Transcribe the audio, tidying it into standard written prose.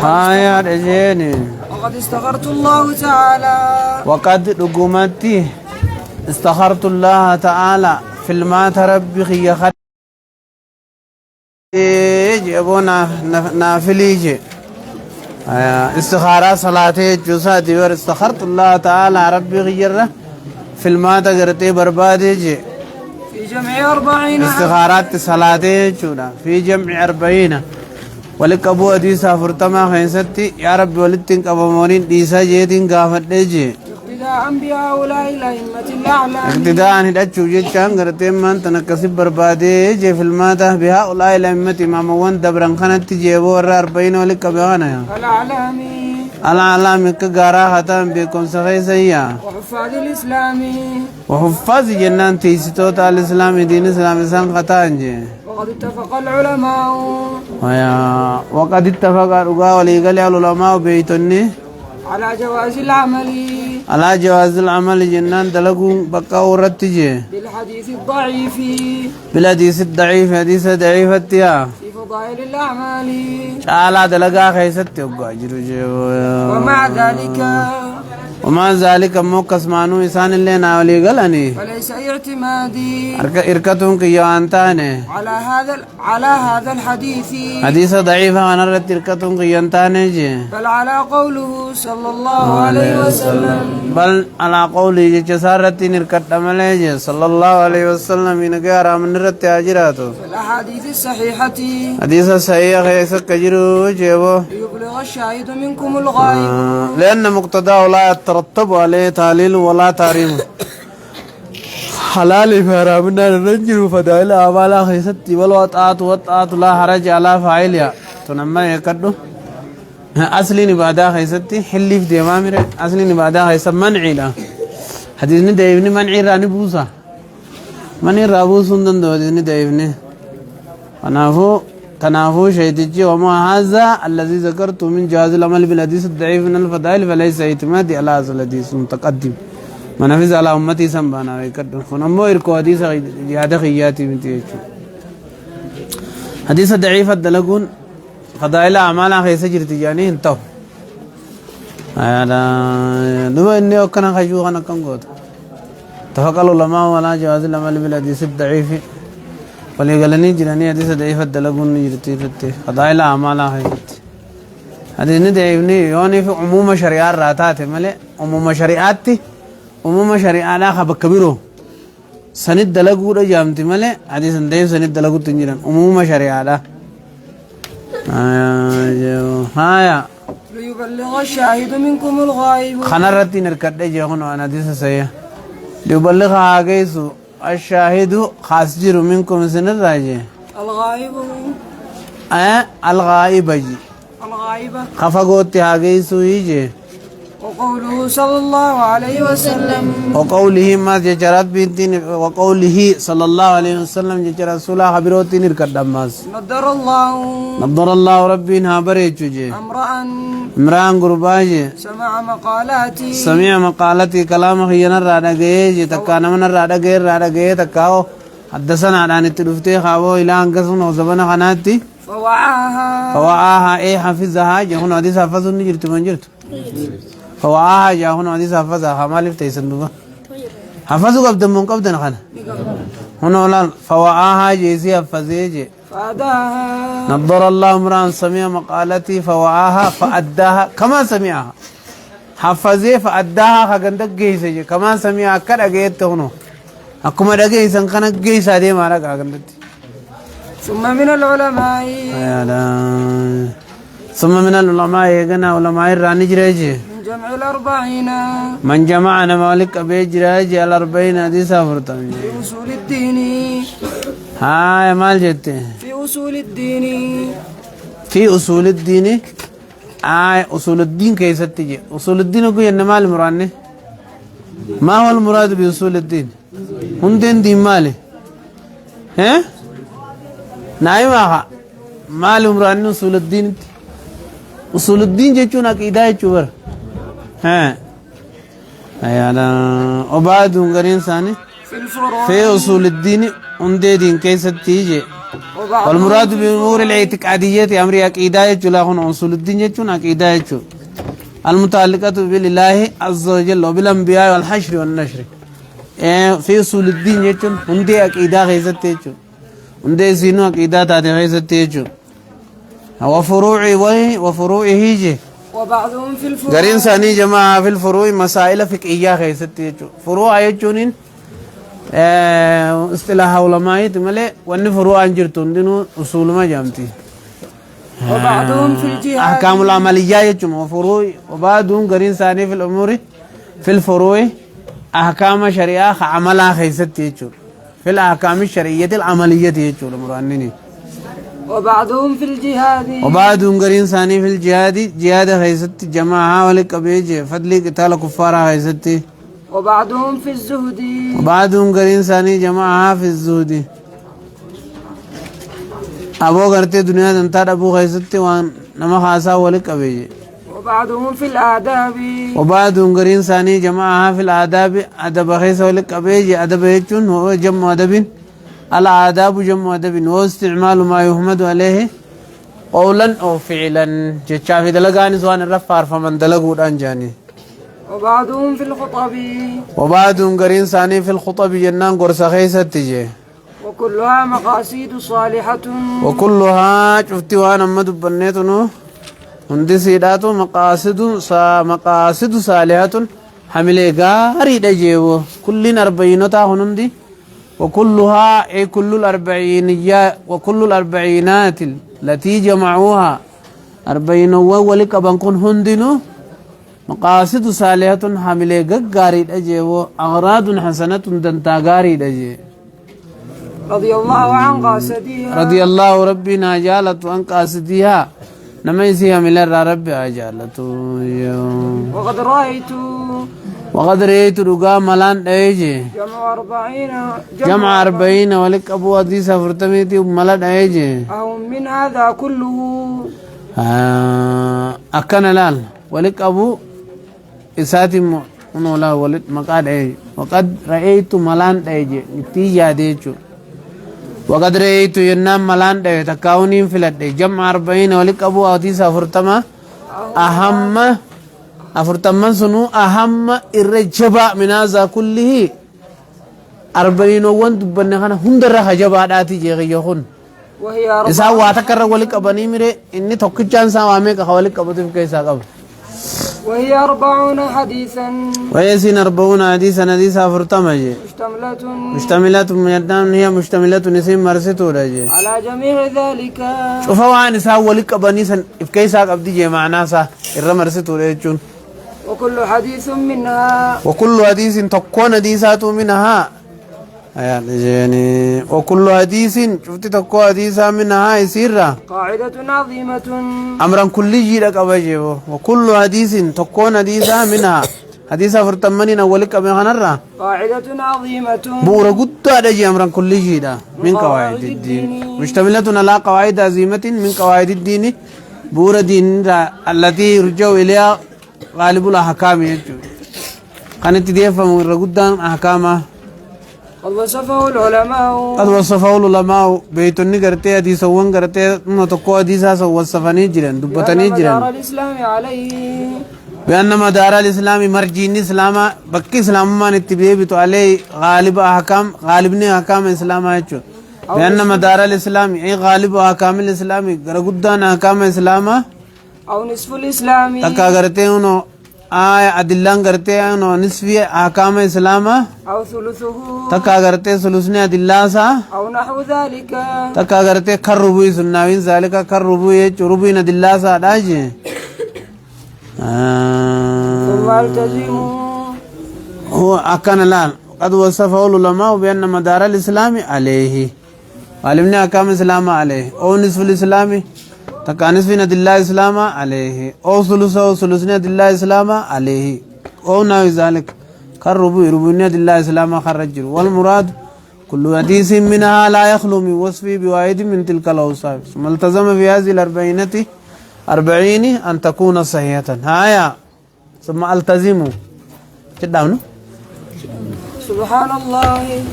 هاي رجيني وقد استغفرت الله تعالى وقد رقمتي استخرت الله تعالى في المات ربي خي خد ابونا نافليجي استخارة صلاة جساتي ور استخرت الله تعالى ربي غيره في المات قرتي بربادي في جمع 40 استخارات صلاة جونا في جمع 40 ولك أبو أديسا فرتما خيستي يا رب ولدتك أبو مورين ديسا جيتين قافت ديجي اقتداء بهؤلاء الأئمة الأعلام اقتداء هدأتشو جيتشان قرتين من تنكسب بربادي جي في الماتة بهؤلاء الأئمة ماموان دبران خانت جيبو ورى 40 ولك بغانا الأعلامي العالم كغارا ختم بكم سخيسيا وحفاظ الإسلام وحفاظ جنان تيستوت الإسلام دين الإسلام سان خطانجي وقد اتفق العلماء وقد اتفق العلماء بيتني على جواز العمل جنان دلقوا بقى ورتجي بالحديث الضعيف حديث ضعيف التيا في فضائل الأعمال على دلقا خيست ومع ذلك موكس مانو إنسان اللي ناولي قلني فليس اعتمادي إركتهم كيوانتاني على هذا الحديث حديث ضعيفة أنا رت إركتهم كيوانتاني جي بل على قوله صلى الله عليه وسلم بل على قوله جسارة إركت أمالي صلى الله عليه وسلم إنك أرام نرت أجراته الأحاديث الصحيحة حديث صحيح خيس كجرو جيبو يبلغ الشاهد منكم الغائب لأن مقتضاه لا يترتب عليه تعليل ولا تحريم حلال فحرامنا نرجل فضائل أعمال خيستي والوطاعت لا حرج على فاعلها تنمى يكدو أصلي نبادا خيستي حلي في دمامر أصلي نبادا خيست منعي لا حديثني دايبني منعي راني بوسا منعي رابو سندن دو حديثني دايبني تنافو شيء وما هذا الذي ذكرت من جواز العمل بالحديث الضعيف من الفضائل فليس اعتمادي على هذا الحديث المتقدم منافذ على أمتي سنبانا ويكدن فنمو إركو حديث زيادة خياتي من حديث الضعيف الدلقون فضائل أعمال خيسة جرتي جاني انتو دو إني وكنا خشوخا نكم قوت اتفق العلماء على جواز العمل بالحديث الضعيف وليقلني جراني حديث ضعيف الدلقون جرتي رتي فضائل أعمال خيسة حديث ضعيفني يوني في عموم شريعة راتات ملي عموم شريعاتي عموم شريعة لا خبر كبيرو سند دلقو رجامتي ملي حديث ضعيف سند دلقو تنجران عموم شريعة لا هايا ليبلغ الشاهد منكم الغائب خنرتي نركد جهون وانا حديث صحيح ليبلغ هاجيسو الشاهد خاص جرو منكم سن الراجي الغائب الغائب جي الغائب خفقوتي هاجيسو يجي وقوله صلى الله عليه وسلم وقوله ما جرات بنتين وقوله صلى الله عليه وسلم جرى رسولا خبروتي نركد دماس نضر الله ربنا بريجوجي امران قرباجي سمع مقالتي كلام خينا رادغي تكانا من رادغي تكاو حدثنا عن التلفتي خاو الى انقسم وزبنا خناتي فوعاها اي حفظها جهون حديث حفظ نجرت منجرت فوعاها جهون حديث حفظها ما لفت يسندوها حفظوا قبل من قبل خنا هنا ولا فوعاها جيزي حفظيجي نضر الله امرأ سمع مقالتي فوعاها فأداها كما سمعها حفظي فأداها خغندق جيسي كما سمعها كدا جيت هنا أكما دقي سنكنا جيس هذه ما رك خغندتي ثم من العلماء يجنا علماء الراني جريجي جمع الأربعين من جمع أنا مالك أبي جراجي الأربعين هذه سافرتني في أصول الدين هاي مال جتة في أصول الدين أصول الدين كيف تجي أصول الدين هو إنما المراد ما هو المراد بأصول الدين هندين دين مالي ها نايمها مال المراد أصول الدين جتون أكيدا يجور ها أيانا وبعد غيرين ثاني في أصول الدين هندين دين كيف تيجي والمراد بالأمور الاعتقادية أمر عقيدة يجولا هون أصول الدين يجون عقيدة يجو المتعلقة بالله عز وجل وبالأنبياء والحشر والنشر في أصول الدين يجون هندي عقيدة غيزت يجون هندي زينو عقيدة تاتي غيزت يجون وفروعه جي وبعضهم في الفروع قرين ثاني جماعة في الفروع مسائل فقهية غيزت يجون فروع يجونين اصطلاح علماء تملي وان فروع انجرتون دينو اصول ما جامتي وبعضهم في الجهاد احكام العمليه يجم وفروع وبعضهم قرين ثاني في الامور في الفروع احكام شريعه عملها خيست يجو في الاحكام الشرعيه العمليه يجو المرانين وبعضهم في الجهاد وبعضهم قرين ثاني في الجهاد جهاد خيست جماعه ولقبيج فضل قتال كفار خيست وبعضهم في الزهد وبعضهم قرين ثاني جماعة في الزهد أبو قرتي دنيا دنتار أبو غيستي وان نما خاصا ولك أبي وبعضهم في الآداب وبعضهم قرين ثاني جماعة في الآداب أدب خيسا ولك أبي أدب يجون هو جمع أدب الآداب جمع أدب واستعمال ما يحمد عليه قولا أو فعلا جتشا في دلقاني سوان الرفار فمن دلقود أنجاني وبعضهم في الخطب وبعضهم قرين ثاني في الخطب جنان قرص خيسة تجي وكلها مقاصد صالحة وكلها شفتي وانا مد بنيتنو هندي سيداتو مقاصد صالحة حملي غاري دجيو كلين أربعينتا هنندي وكلها أي كل الأربعينية وكل الأربعينات التي جمعوها أربعين ولك بنكون هندينو مقاصد صالحة حملي غاري دجيو أغراض حسنة دنتا غاري دجي رضي الله عن قاصديها رضي الله ربنا جالت عن قاصديها نميسيها من ربي أجالته وقد رأيت رقا ملان ايجي جمع 40 ولك أبو حديث فرتميتي ملان ايجي أو من هذا كله أكن لال ولك أبو إساتي ولا ولد مقاد ايجي وقد رأيت ملان ايجي نتيجة ديجو وقد رأيت ينام ملان ده تكاونين في لده جمع 40 ولك أبو حديث فرتما أفرتما سنو أهم الرجباء من هذا كله 40 وان دبنا خنا هندر حجباء داتي جيغي يخون وهي إسا واتكر ولك أبني ميري إني توقجان سواميك ولك أبو تفكي ساقب وهي 40 حديثا ويسين 40 حديثا حديثا فرتما جي مشتملة ميدان هي مشتملة نسيم مرسطو رجي على جميع ذلك شوفوا وان إسا ولك أبني سن إفكي ساقب دي جي معنا سا إرى مرسطو رجون وكل حديث منها وكل حديث تكون حديثات منها يعني وكل حديث شفت تكون حديثا منها يسير قاعدة عظيمة أمرا كل جيلك أبجي وكل حديث تكون حديثا منها حديثا فرتمنين أولك أبي خنرا قاعدة عظيمة بورا قد أدجي أمرا كل جيلا من قواعد الدين مشتملة على قواعد عظيمة من قواعد الدين بورا دين التي يرجو إليها غالب الأحكام يجو كانت تديفهم الرقودان أحكامه قد وصفه العلماء بيتوني قرتي حديث وان قرتي نتوقع حديثا وصفاني جيران دبتاني جيران دار الإسلام عليه بأن مدار الإسلام مرجين إسلام بكي إسلام ما نتبيه بتو عليه غالبني أحكام إسلام يجو بأن مدار الإسلام أي غالب أحكام الإسلام قرقودان أحكام إسلام أو نصف الإسلام تكا قرتي انو أدلان قرتي انو نصفي أحكام إسلام أو ثلثه تكا قرتي ثلثني أدلاسا أو نحو ذلك تكا قرتي كربوي سناوين ذلك كربوي ربوين أدلاسا داجي ثم التزموا هو أكن الآن قد وصفه العلماء بأن مدار الإسلام عليه علمنا أحكام الإسلام عليه أو نصف الإسلام تكانس في ند الله إسلام عليه أو ثلثنا ند الله إسلام عليه أو نحو ذلك كربوي ند الله إسلام خرج والمراد كل حديث منها لا يخلو من وصف بواحد من تلك الأوصاف ثم التزم في هذه 40 أن تكون صحيحة هايا ثم التزموا. سبحان الله